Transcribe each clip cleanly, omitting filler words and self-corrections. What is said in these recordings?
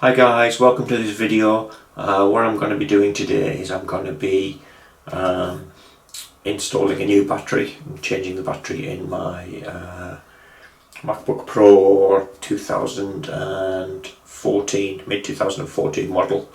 Hi guys, welcome to this video. What I'm going to be doing today is I'm going to be installing a new battery, changing the battery in my Macbook Pro 2014, mid-2014 model.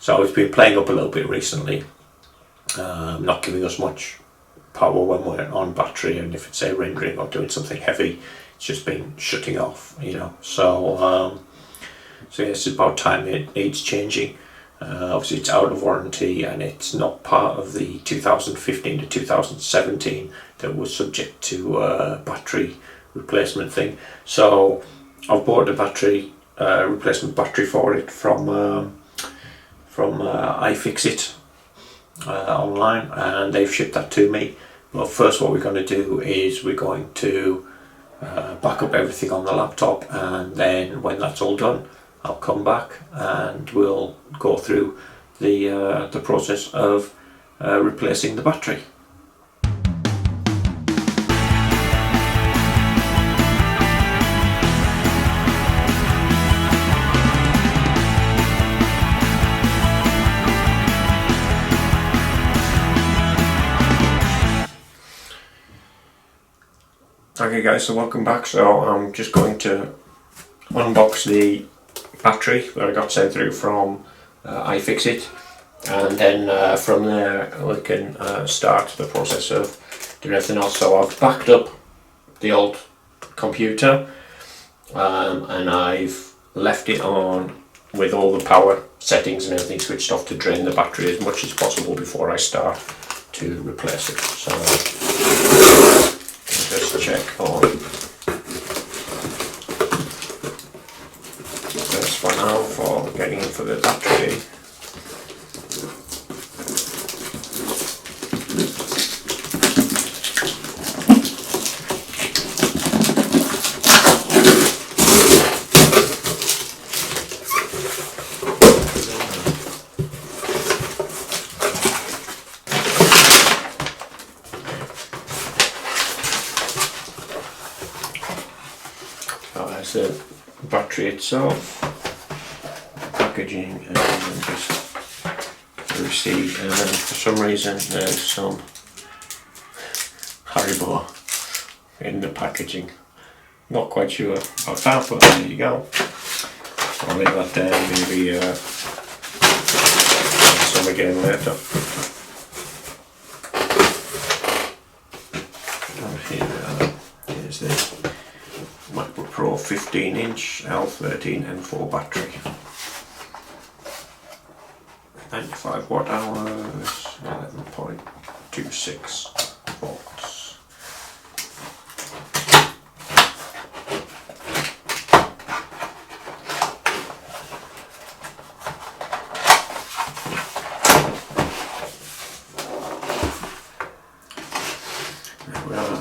So it's been playing up a little bit recently, not giving us much power when we're on battery, and if it's say rendering or doing something heavy, it's just been shutting off, so yes, it's about time it needs changing. Obviously it's out of warranty and it's not part of the 2015 to 2017 that was subject to battery replacement thing. So I've bought a battery replacement battery for it from iFixit online, and they've shipped that to me. But first what we're going to do is we're going to back up everything on the laptop, and then when that's all done I'll come back and we'll go through the process of replacing the battery. Okay guys, so welcome back. So I'm just going to unbox the battery that I got sent through from iFixit, and then from there we can start the process of doing everything else. So I've backed up the old computer and I've left it on with all the power settings and everything switched off to drain the battery as much as possible before I start to replace it. So just check on this for now for getting in for the battery. That's the battery itself, packaging, and then just the receipt. And then for some reason there's some Haribo in the packaging. Not quite sure about that, but there you go. I'll leave that there, maybe some again later. And here's the Macbook Pro 15-inch L13 M4 battery. 95 watt hours, 11.26 volts.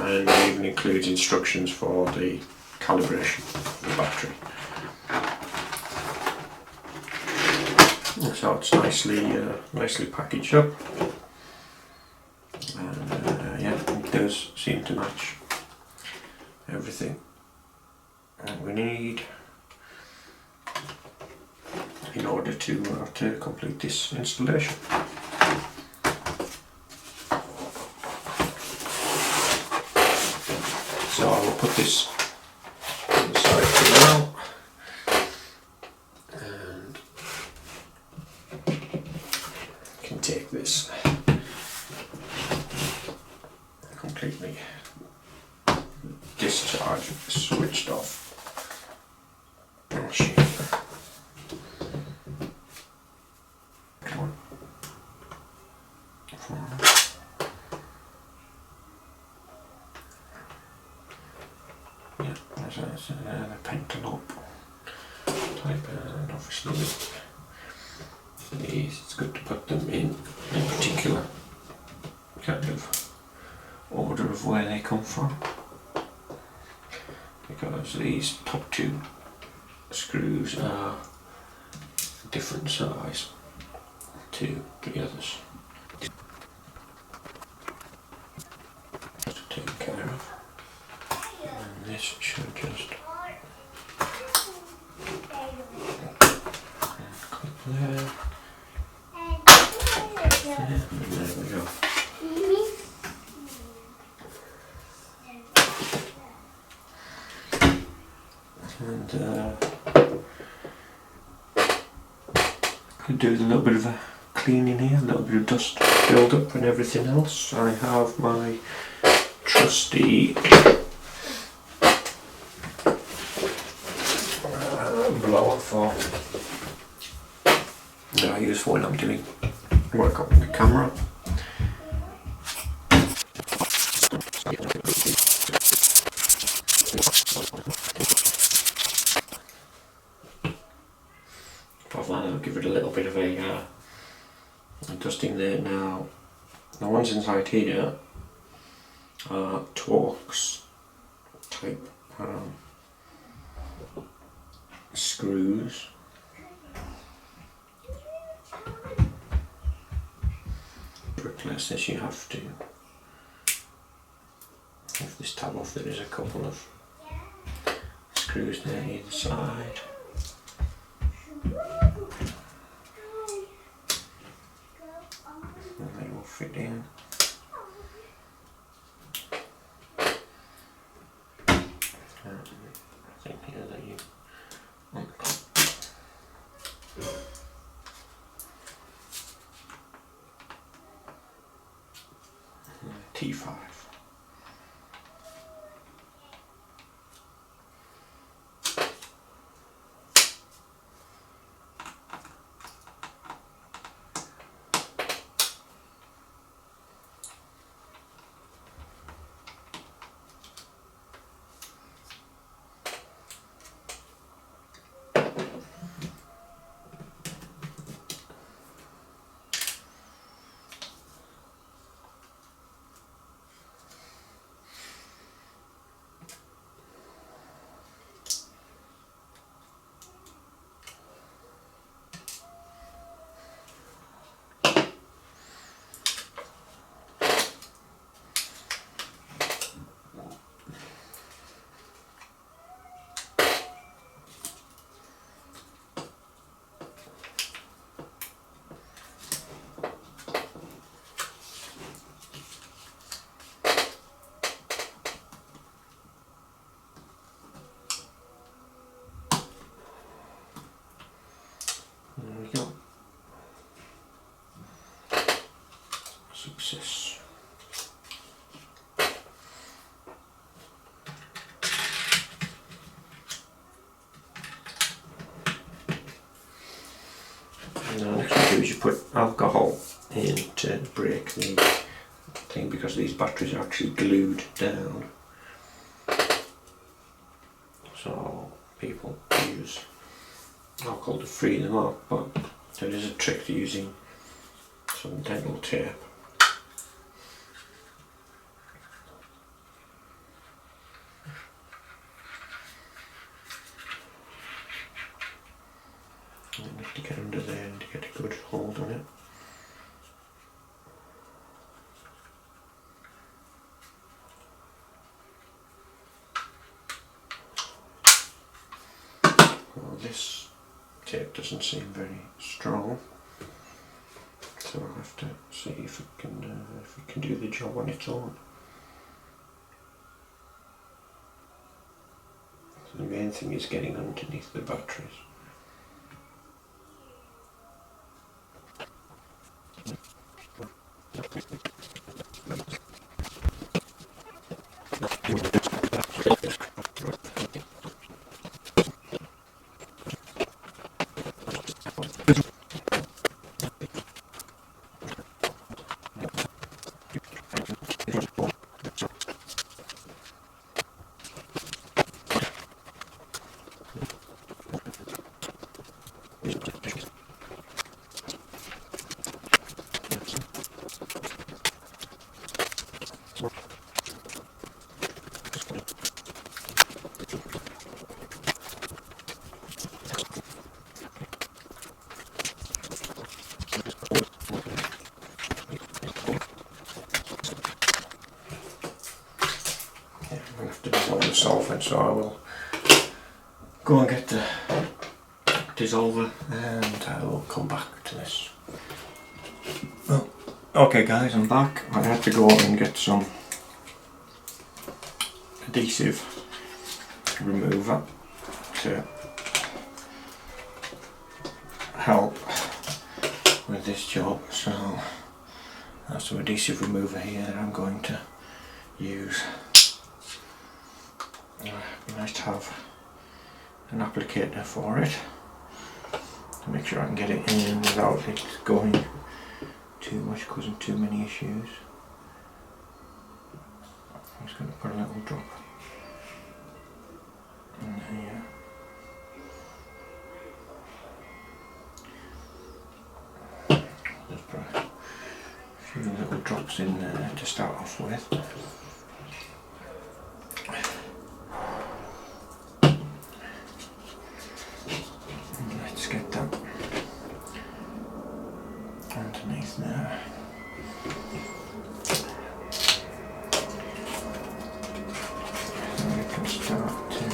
And it even includes instructions for the calibration of the battery. So it's nicely packaged up, and yeah, it does seem to match everything that we need in order to complete this installation. So I will put this on the side for now, and can take this completely discharge, switched off machine. Yeah, there's the pentalope type, and obviously these, it's good to put them in particular kind of order of where they come from, because these top two screws are different size to the others. Taken care of, and this should just there. And there we go. And could do with a little bit of a cleaning here, a little bit of dust build up and everything else. I have my trusty blower for that I use for when I'm doing work on the camera. I'll give it a little bit of a dusting there now. The ones inside here are Torx type screws. To replace this, you have to have this tab off. There is a couple of screws there either side. And they will fit in. I think here that you unclip. T5. There we go. Success. Now next what you do is you put alcohol in to break the thing, because these batteries are actually glued down. So people use alcohol to free them up, but there is a trick to using some dental tape. You have to get under there and to get a good hold on it. Well, this tape doesn't seem very strong, so I'll have to see if it can do the job on its own. So the main thing is getting underneath the batteries. Solvent, so I will go and get the dissolver, and I will come back to this. Well, okay guys, I'm back. I had to go and get some adhesive remover to help with this job, so I have some adhesive remover here that I'm going to use. It'd be nice to have an applicator for it to make sure I can get it in without it going too much, causing too many issues. I'm just going to put a little drop in here. Just put a few little drops in there to start off with. And let's get that underneath there. And we can start to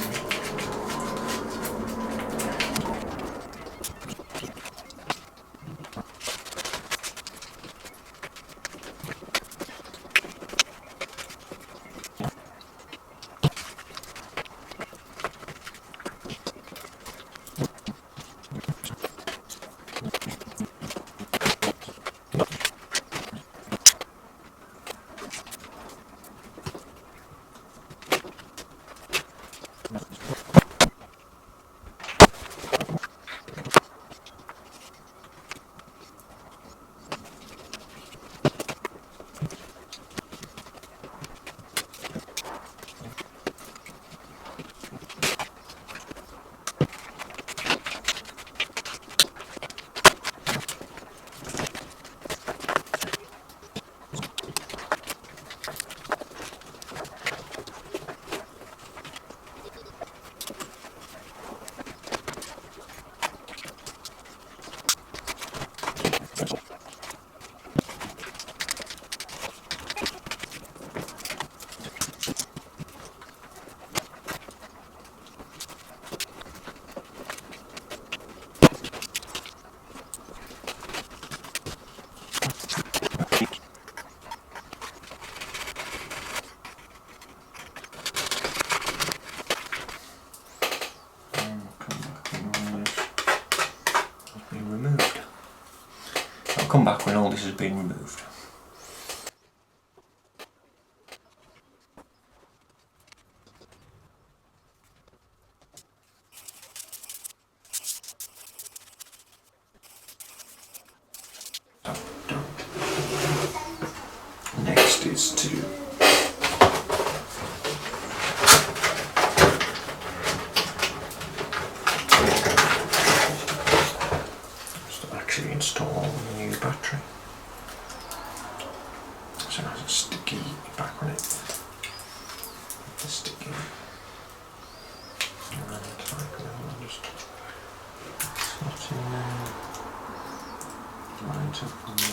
removed. I'll come back when all this has been removed. Next is to actually install the new battery. So it has a sticky back on it. The sticky. And I'll just slot in there. Lines up on there.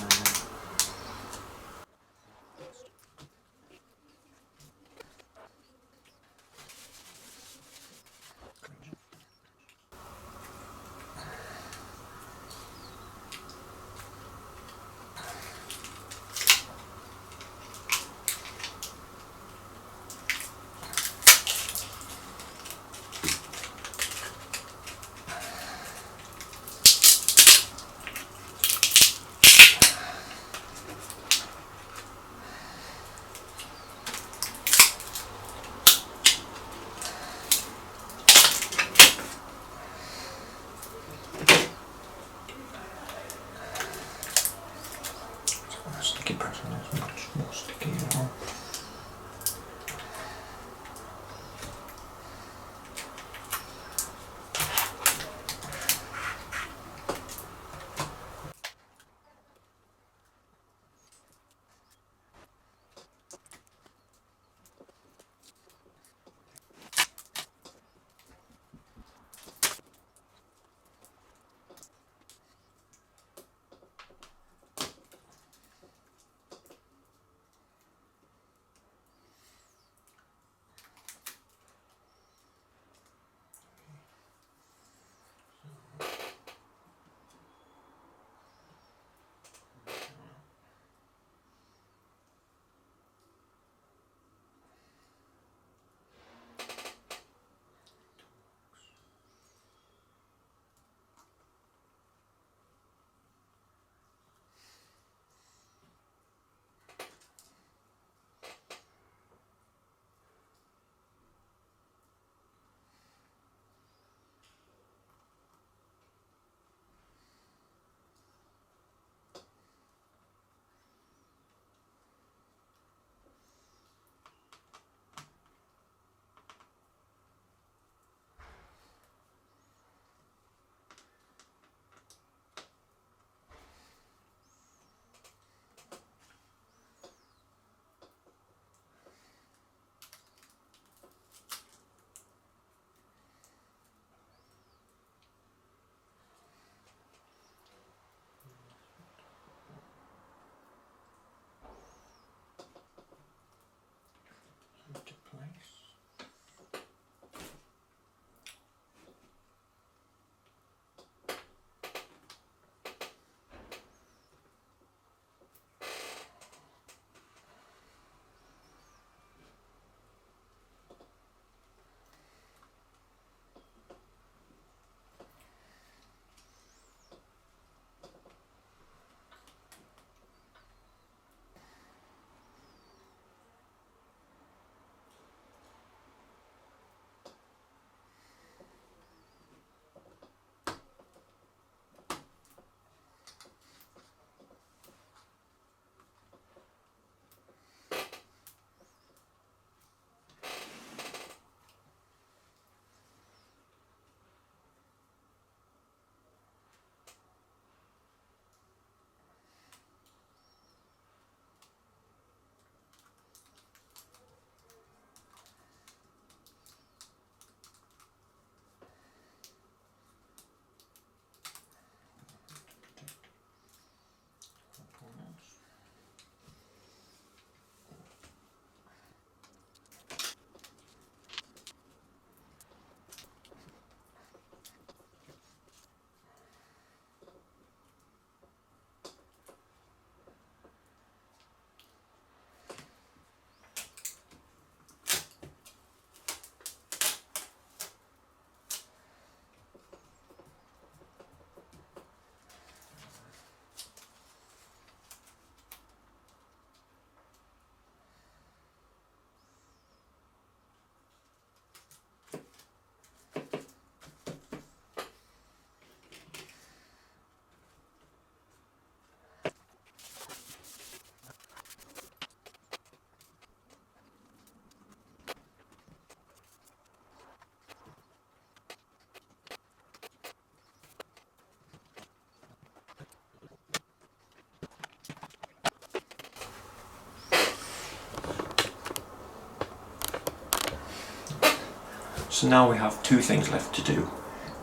So now we have two things left to do.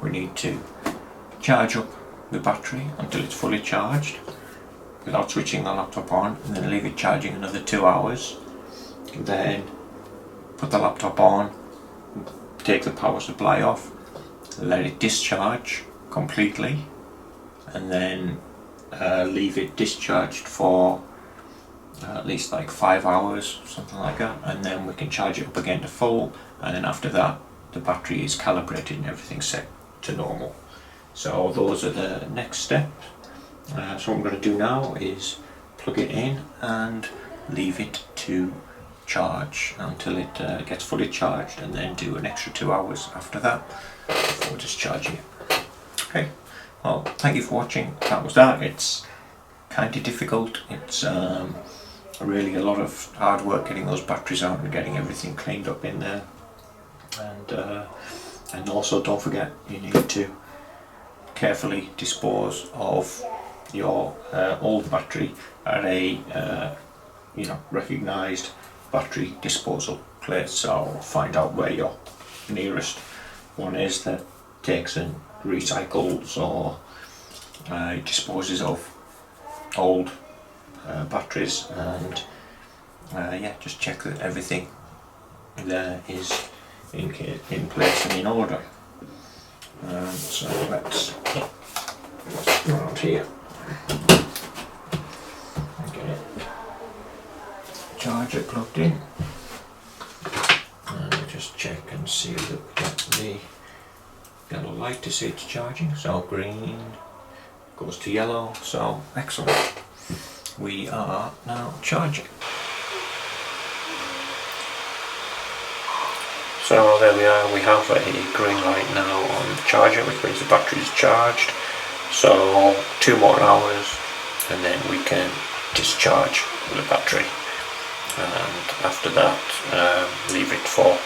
We need to charge up the battery until it's fully charged without switching the laptop on, and then leave it charging another 2 hours. Then put the laptop on, take the power supply off, let it discharge completely, and then leave it discharged for at least like 5 hours, something like that, and then we can charge it up again to full, and then after that the battery is calibrated and everything's set to normal. So those are the next steps. So what I'm going to do now is plug it in and leave it to charge until it gets fully charged, and then do an extra 2 hours after that before discharging it. Okay, well, thank you for watching. That was that. It's kind of difficult. It's really a lot of hard work getting those batteries out and getting everything cleaned up in there, and also don't forget, you need to carefully dispose of your old battery at a recognised battery disposal place. So find out where your nearest one is that takes and recycles or disposes of old batteries, and yeah, just check that everything there is in place and in order. So let's go around here and get it charger plugged in, and we'll just check and see that we get the yellow light to see it's charging. So green goes to yellow, so excellent. We are now charging. So there we are, we have a green light now on the charger, which means the battery is charged. So 2 more hours and then we can discharge the battery, and after that leave it for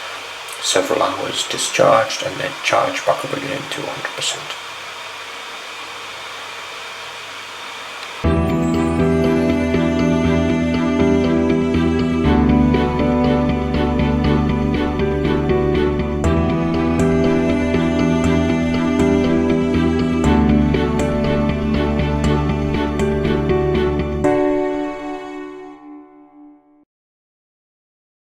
several hours discharged and then charge back up again to 100%.